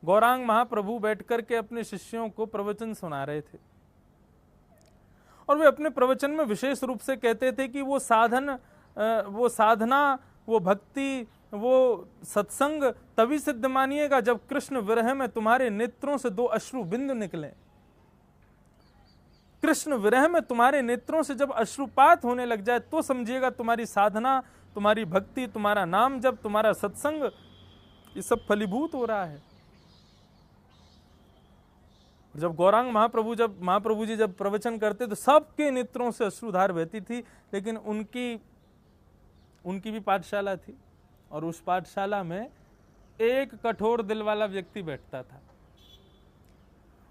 गौरांग महाप्रभु बैठकर के अपने शिष्यों को प्रवचन सुना रहे थे और वे अपने प्रवचन में विशेष रूप से कहते थे कि वो साधना, वो भक्ति, वो सत्संग तभी सिद्ध मानिएगा जब कृष्ण विरह में तुम्हारे नेत्रों से 2 अश्रु बिंदु निकले। कृष्ण विरह में तुम्हारे नेत्रों से जब अश्रुपात होने लग जाए तो समझिएगा तुम्हारी साधना, तुम्हारी भक्ति, तुम्हारा नाम जब, तुम्हारा सत्संग, ये सब फलीभूत हो रहा है। जब गौरांग महाप्रभु जी जब प्रवचन करते तो सबके नेत्रों से अश्रुधार बहती थी, लेकिन उनकी भी पाठशाला थी और उस पाठशाला में एक कठोर दिल वाला व्यक्ति बैठता था,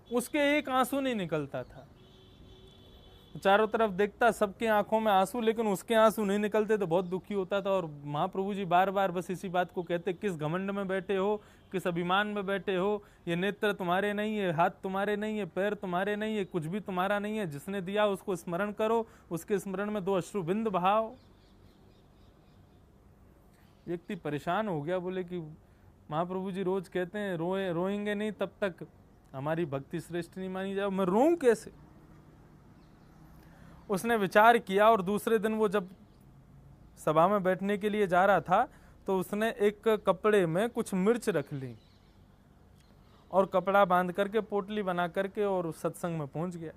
उसके एक आंसू नहीं निकलता था। चारों तरफ देखता, सबके आंखों में आंसू, लेकिन उसके आंसू नहीं निकलते तो बहुत दुखी होता था। और महाप्रभु जी बार बार बस इसी बात को कहते, किस घमंड में बैठे हो, किस अभिमान में बैठे हो, ये नेत्र तुम्हारे नहीं है, हाथ तुम्हारे नहीं है, पैर तुम्हारे नहीं है, कुछ भी तुम्हारा नहीं है, जिसने दिया उसको स्मरण करो, उसके स्मरण में 2 अश्रुबिंद बहाओ। व्यक्ति परेशान हो गया, बोले कि महाप्रभु जी रोज कहते हैं रोएंगे नहीं तब तक हमारी भक्ति श्रेष्ठ नहीं मानी जाए, मैं रोऊं कैसे। उसने विचार किया और दूसरे दिन वो जब सभा में बैठने के लिए जा रहा था तो उसने एक कपड़े में कुछ मिर्च रख ली और कपड़ा बांध करके पोटली बना करके और सत्संग में पहुंच गया।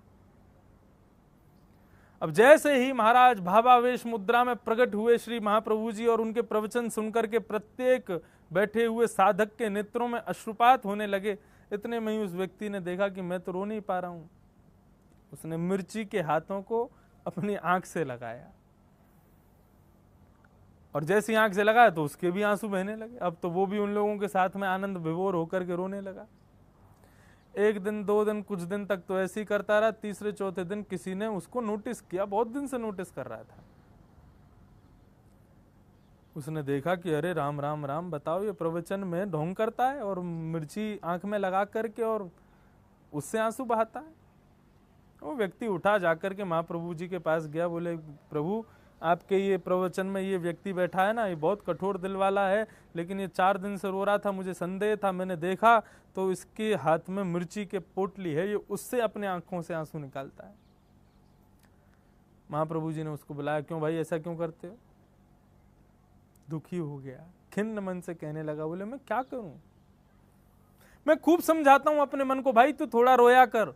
अब जैसे ही महाराज भावावेश मुद्रा में प्रकट हुए श्री महाप्रभु जी और उनके प्रवचन सुनकर के प्रत्येक बैठे हुए साधक के नेत्रों में अश्रुपात होने लगे, इतने में ही उस व्यक्ति ने देखा कि मैं तो रो नहीं पा रहा हूं। उसने मिर्ची के हाथों को अपनी आंख से लगाया और जैसी आंख से लगाया तो उसके भी आंसू बहने लगे। अब तो वो भी उन लोगों के साथ में आनंद विभोर होकर के रोने लगा। 1 दिन 2 दिन कुछ दिन तक तो ऐसे ही करता रहा। तीसरे चौथे दिन किसी ने उसको नोटिस किया, बहुत दिन से नोटिस कर रहा था। उसने देखा कि अरे राम राम राम, बताओ ये प्रवचन में ढोंग करता है और मिर्ची आंख में लगा करके और उससे आंसू बहाता है। वो व्यक्ति उठा जाकर के महाप्रभु जी के पास गया, बोले प्रभु आपके ये प्रवचन में ये व्यक्ति बैठा है ना, ये बहुत कठोर दिल वाला है, लेकिन ये 4 दिन से रो रहा था, मुझे संदेह था, मैंने देखा तो इसके हाथ में मिर्ची के पोटली है, ये उससे अपने आंखों से आंसू निकालता है। महाप्रभु जी ने उसको बुलाया, क्यों भाई ऐसा क्यों करते हो। दुखी हो गया, खिन्न मन से कहने लगा, बोले मैं क्या करूं, मैं खूब समझाता हूं अपने मन को, भाई तू थोड़ा रोया कर।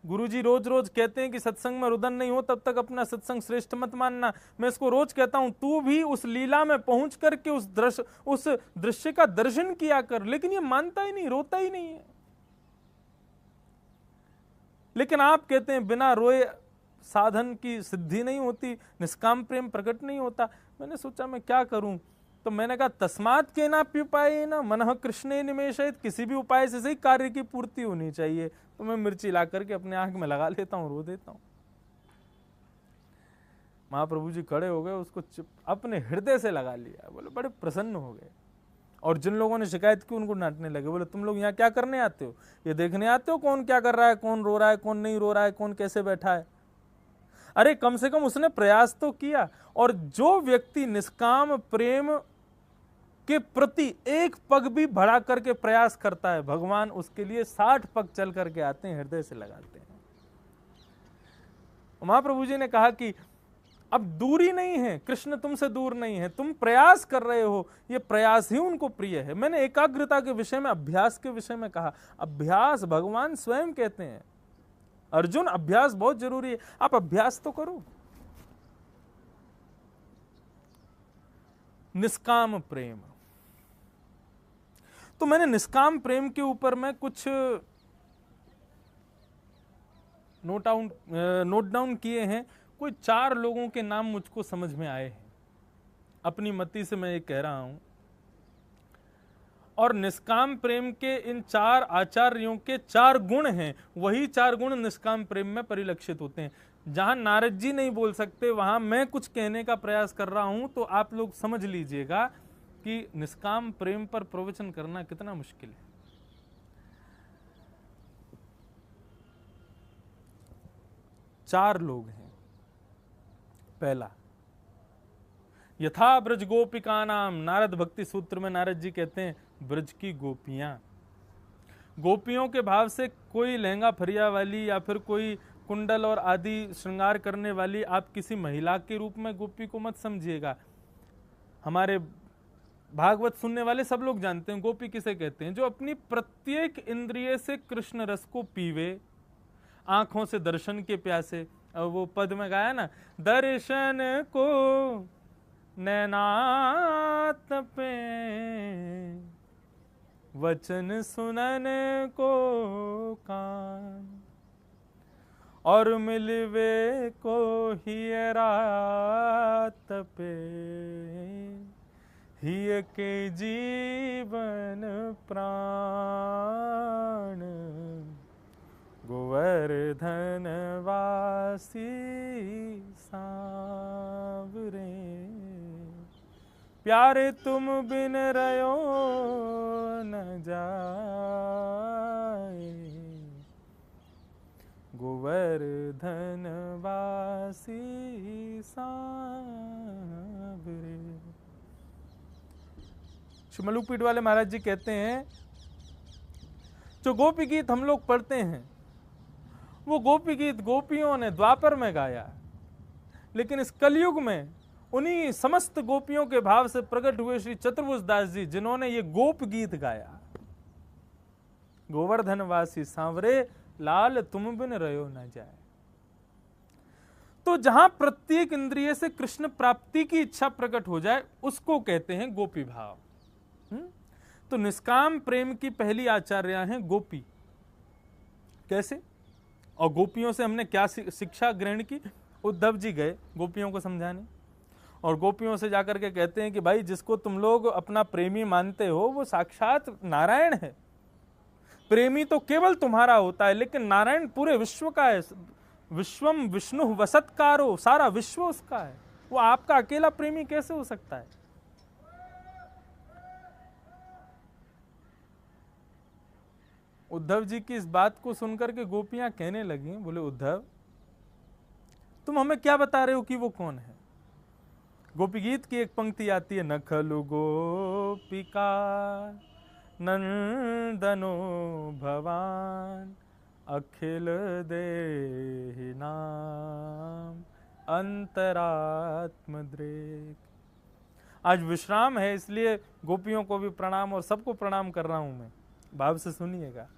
गुरुजी रोज रोज कहते हैं कि सत्संग में रुदन नहीं हो तब तक अपना सत्संग श्रेष्ठ मत मानना। मैं इसको रोज कहता हूं तू भी उस लीला में पहुंच करके उस दृश्य का दर्शन किया कर, लेकिन ये मानता ही नहीं, रोता ही नहीं है। लेकिन आप कहते हैं बिना रोए साधन की सिद्धि नहीं होती, निष्काम प्रेम प्रकट नहीं होता। मैंने सोचा मैं क्या करूं, तो मैंने कहा तस्मात् केनाप्युपायेन न मनः कृष्णे निमेषयेत्, किसी भी उपाय से सही कार्य की पूर्ति होनी चाहिए। तो मैं मिर्ची ला करके अपने आंख में लगा लेता हूं, रो देता हूं। महाप्रभु जी खड़े हो गए, उसको अपने हृदय से लगा लिया, बोले बड़े प्रसन्न हो गए। और जिन लोगों ने शिकायत की उनको डांटने लगे, बोले तुम लोग यहाँ क्या करने आते हो, ये देखने आते हो कौन क्या कर रहा है, कौन रो रहा है, कौन नहीं रो रहा है, कौन कैसे बैठा है। अरे कम से कम उसने प्रयास तो किया। और जो व्यक्ति निष्काम प्रेम के प्रति एक पग भी बढ़ा करके प्रयास करता है, भगवान उसके लिए 60 पग चल करके आते हैं, हृदय से लगाते हैं। महाप्रभु जी ने कहा कि अब दूरी नहीं है, कृष्ण तुमसे दूर नहीं है, तुम प्रयास कर रहे हो, ये प्रयास ही उनको प्रिय है। मैंने एकाग्रता के विषय में, अभ्यास के विषय में कहा, अभ्यास भगवान स्वयं कहते हैं, अर्जुन अभ्यास बहुत जरूरी है, आप अभ्यास तो करो। निष्काम प्रेम, तो मैंने निष्काम प्रेम के ऊपर में कुछ नोट डाउन किए हैं। कोई 4 लोगों के नाम मुझको समझ में आए हैं, अपनी मति से मैं ये कह रहा हूं। और निष्काम प्रेम के इन 4 आचार्यों के 4 गुण हैं, वही 4 गुण निष्काम प्रेम में परिलक्षित होते हैं। जहां नारद जी नहीं बोल सकते वहां मैं कुछ कहने का प्रयास कर रहा हूं, तो आप लोग समझ लीजिएगा कि निष्काम प्रेम पर प्रवचन करना कितना मुश्किल है। 4 लोग हैं। पहला, यथा ब्रज गोपिका नाम, नारद भक्ति सूत्र में नारद जी कहते हैं ब्रज की गोपियां। गोपियों के भाव से कोई लहंगा फरिया वाली या फिर कोई कुंडल और आदि श्रृंगार करने वाली आप किसी महिला के रूप में गोपी को मत समझिएगा। हमारे भागवत सुनने वाले सब लोग जानते हैं गोपी किसे कहते हैं, जो अपनी प्रत्येक इंद्रिय से कृष्ण रस को पीवे, आंखों से दर्शन के प्यासे। और वो पद में गाया ना, दर्शन को नैना तपे, वचन सुनन को कान, और मिलवे को हियरा तपे, हिय के जीवन प्राण, गोवर्धन वासी सांवरे, प्यारे तुम बिन रयो न जाए, गोवर्धन वासी सांवरे। मलुकपीठ वाले महाराज जी कहते हैं, जो गोपी गीत हम लोग पढ़ते हैं वो गोपी गीत गोपियों ने द्वापर में गाया, लेकिन इस कलयुग में उन्हीं समस्त गोपियों के भाव से प्रकट हुए श्री चतुर्भुज दास जी, जिन्होंने ये गोप गीत गाया, गोवर्धनवासी सांवरे, लाल तुम बिन रयो न जाए। तो जहां प्रत्येक इंद्रिय से कृष्ण प्राप्ति की इच्छा प्रकट हो जाए उसको कहते हैं गोपी भाव। तो निष्काम प्रेम की पहली आचार्या हैं गोपी। कैसे और गोपियों से हमने क्या शिक्षा ग्रहण की? उद्धव जी गए गोपियों को समझाने और गोपियों से जाकर के कहते हैं कि भाई जिसको तुम लोग अपना प्रेमी मानते हो वो साक्षात नारायण है। प्रेमी तो केवल तुम्हारा होता है, लेकिन नारायण पूरे विश्व का है। विश्वम विष्णु वसत्कारो, सारा विश्व उसका है। वो आपका अकेला प्रेमी कैसे हो सकता है? उद्धव जी की इस बात को सुनकर के गोपियां कहने लगी, बोले उद्धव तुम हमें क्या बता रहे हो कि वो कौन है? गोपी गीत की एक पंक्ति आती है, नखलु गोपिका नंदनो भवान अखिल देहि नाम अंतरात्म दृक्। आज विश्राम है इसलिए गोपियों को भी प्रणाम और सबको प्रणाम कर रहा हूं मैं, भाव से सुनिएगा।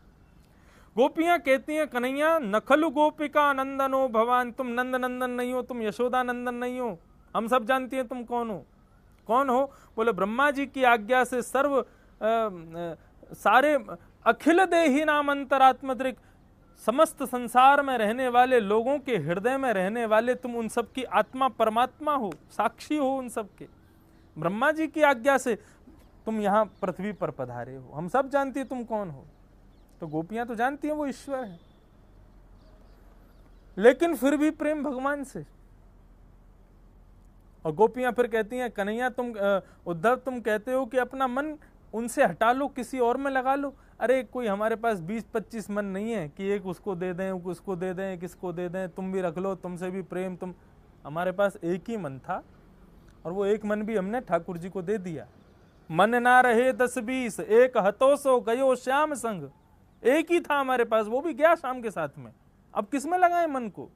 गोपियां कहती हैं कन्हैया नखलु गोपिका नंदनो भवान, तुम नंद नंदन नहीं हो, तुम यशोदा नंदन नहीं हो, हम सब जानती हैं तुम कौन हो। कौन हो? बोले ब्रह्मा जी की आज्ञा से सारे अखिल देही नाम अंतरात्म दृक्, समस्त संसार में रहने वाले लोगों के हृदय में रहने वाले तुम उन सब की आत्मा परमात्मा हो, साक्षी हो उन सब के। ब्रह्मा जी की आज्ञा से तुम यहां पृथ्वी पर पधारे हो, हम सब जानती है तुम कौन हो। तो गोपियां तो जानती हैं वो ईश्वर है, लेकिन फिर भी प्रेम भगवान से। और गोपियां फिर कहती हैं कन्हैया तुम उद्धव तुम कहते हो कि अपना मन उनसे हटा लो, किसी और में लगा लो। अरे कोई हमारे पास 20-25 मन नहीं है कि एक उसको दे दें, उसको दे दें, किसको दे दें, तुम भी रख लो, तुमसे भी प्रेम। तुम हमारे पास एक ही मन था और वो एक मन भी हमने ठाकुर जी को दे दिया। मन ना रहे 10-20, एक हतो सो गयो श्याम संग। एक ही था हमारे पास, वो भी गया शाम के साथ में। अब किस में लगाए मन को?